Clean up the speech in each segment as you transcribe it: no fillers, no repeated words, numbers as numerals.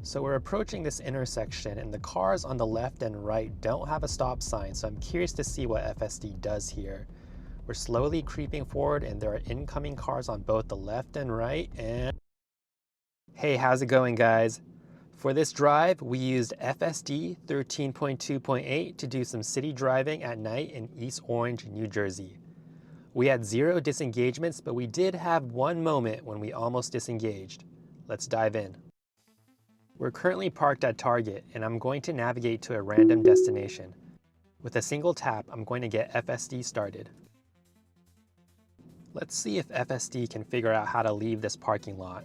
So we're approaching this intersection and the cars on the left and right don't have a stop sign, so I'm curious to see what FSD does here. We're slowly creeping forward and there are incoming cars on both the left and right and... Hey, how's it going guys? For this drive, we used FSD 13.2.8 to do some city driving at night in East Orange, New Jersey. We had 0 disengagements, but we did have one moment when we almost disengaged. Let's dive in. We're currently parked at Target, and I'm going to navigate to a random destination. With a single tap, I'm going to get FSD started. Let's see if FSD can figure out how to leave this parking lot.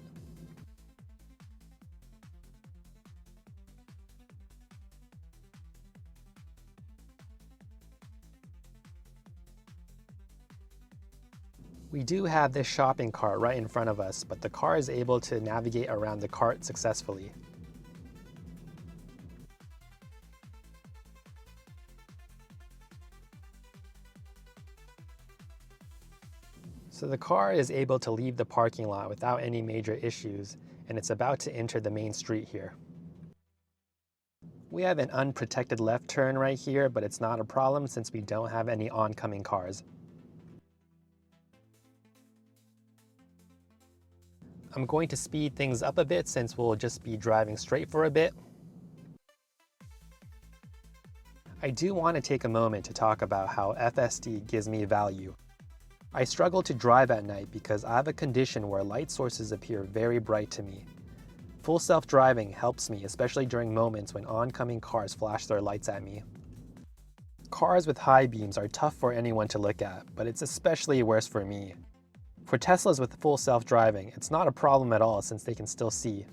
We do have this shopping cart right in front of us, but the car is able to navigate around the cart successfully. So the car is able to leave the parking lot without any major issues, and it's about to enter the main street here. We have an unprotected left turn right here, but it's not a problem since we don't have any oncoming cars. I'm going to speed things up a bit since we'll just be driving straight for a bit. I do want to take a moment to talk about how FSD gives me value. I struggle to drive at night because I have a condition where light sources appear very bright to me. Full self-driving helps me, especially during moments when oncoming cars flash their lights at me. Cars with high beams are tough for anyone to look at, but it's especially worse for me. For Teslas with full self-driving, it's not a problem at all since they can still see.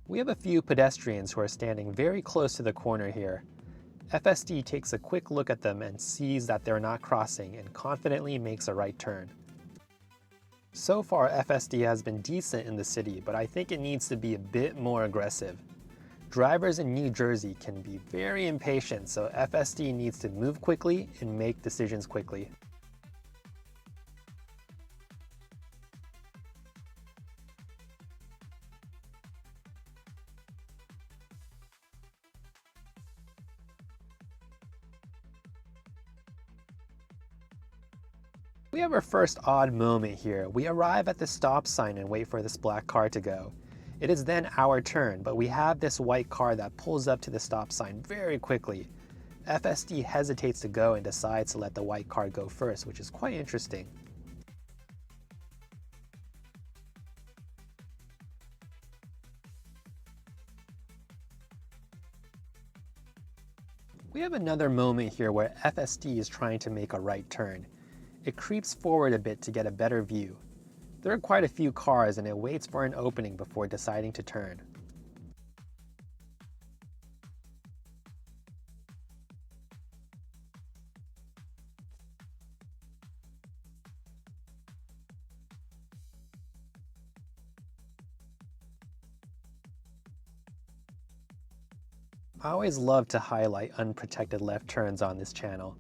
We have a few pedestrians who are standing very close to the corner here. FSD takes a quick look at them and sees that they're not crossing and confidently makes a right turn. So far, FSD has been decent in the city, but I think it needs to be a bit more aggressive. Drivers in New Jersey can be very impatient, so FSD needs to move quickly and make decisions quickly. We have our first odd moment here. We arrive at the stop sign and wait for this black car to go. It is then our turn, but we have this white car that pulls up to the stop sign very quickly. FSD hesitates to go and decides to let the white car go first, which is quite interesting. We have another moment here where FSD is trying to make a right turn. It creeps forward a bit to get a better view. There are quite a few cars and it waits for an opening before deciding to turn. I always love to highlight unprotected left turns on this channel.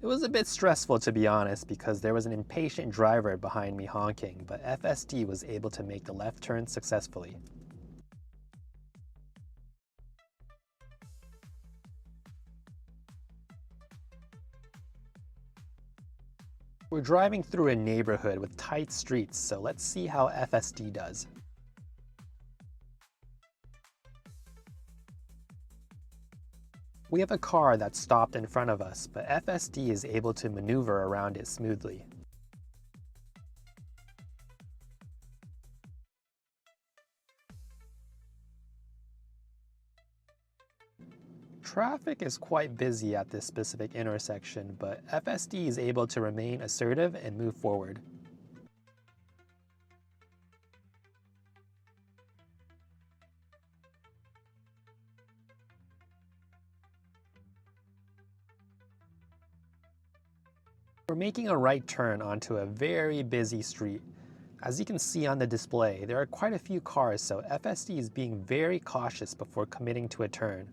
It was a bit stressful to be honest because there was an impatient driver behind me honking, but FSD was able to make the left turn successfully. We're driving through a neighborhood with tight streets, so let's see how FSD does. We have a car that stopped in front of us, but FSD is able to maneuver around it smoothly. Traffic is quite busy at this specific intersection, but FSD is able to remain assertive and move forward. We're making a right turn onto a very busy street. As you can see on the display, there are quite a few cars, so FSD is being very cautious before committing to a turn.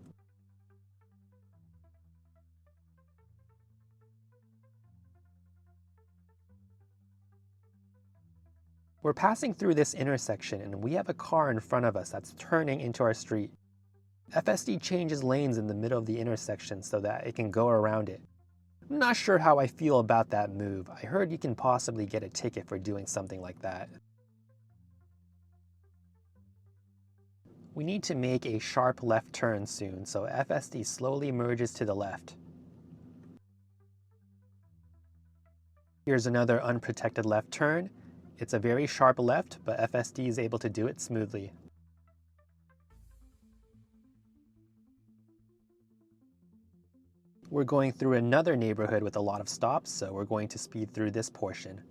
We're passing through this intersection and we have a car in front of us that's turning into our street. FSD changes lanes in the middle of the intersection so that it can go around it. I'm not sure how I feel about that move. I heard you can possibly get a ticket for doing something like that. We need to make a sharp left turn soon, so FSD slowly merges to the left. Here's another unprotected left turn. It's a very sharp left, but FSD is able to do it smoothly. We're going through another neighborhood with a lot of stops, so we're going to speed through this portion.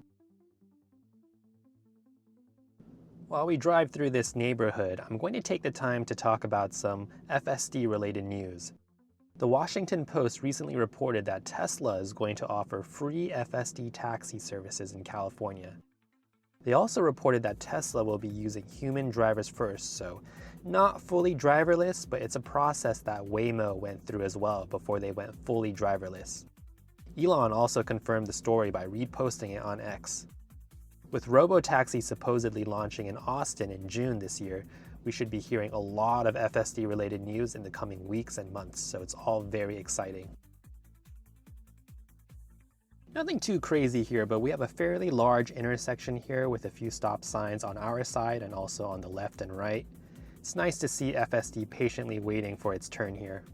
While we drive through this neighborhood, I'm going to take the time to talk about some FSD related news. The Washington Post recently reported that Tesla is going to offer free FSD taxi services in California. They also reported that Tesla will be using human drivers first, so not fully driverless, but it's a process that Waymo went through as well before they went fully driverless. Elon also confirmed the story by reposting it on X. With robotaxi supposedly launching in Austin in June this year, we should be hearing a lot of FSD related news in the coming weeks and months, so it's all very exciting. Nothing too crazy here, but we have a fairly large intersection here with a few stop signs on our side and also on the left and right. It's nice to see FSD patiently waiting for its turn here.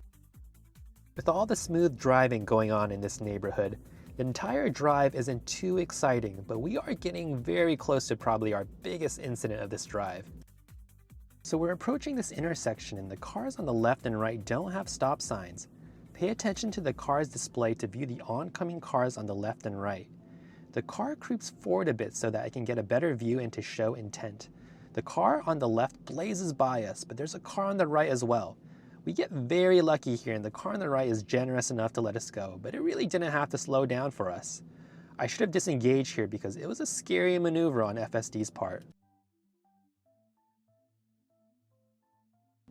With all the smooth driving going on in this neighborhood, the entire drive isn't too exciting, but we are getting very close to probably our biggest incident of this drive. So we're approaching this intersection and the cars on the left and right don't have stop signs. Pay attention to the car's display to view the oncoming cars on the left and right. The car creeps forward a bit so that I can get a better view and to show intent. The car on the left blazes by us, but there's a car on the right as well. We get very lucky here and the car on the right is generous enough to let us go, but it really didn't have to slow down for us. I should have disengaged here because it was a scary maneuver on FSD's part.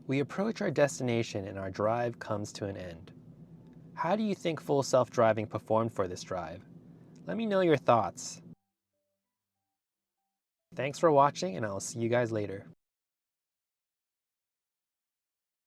We approach our destination and our drive comes to an end. How do you think full self-driving performed for this drive? Let me know your thoughts. Thanks for watching and I'll see you guys later.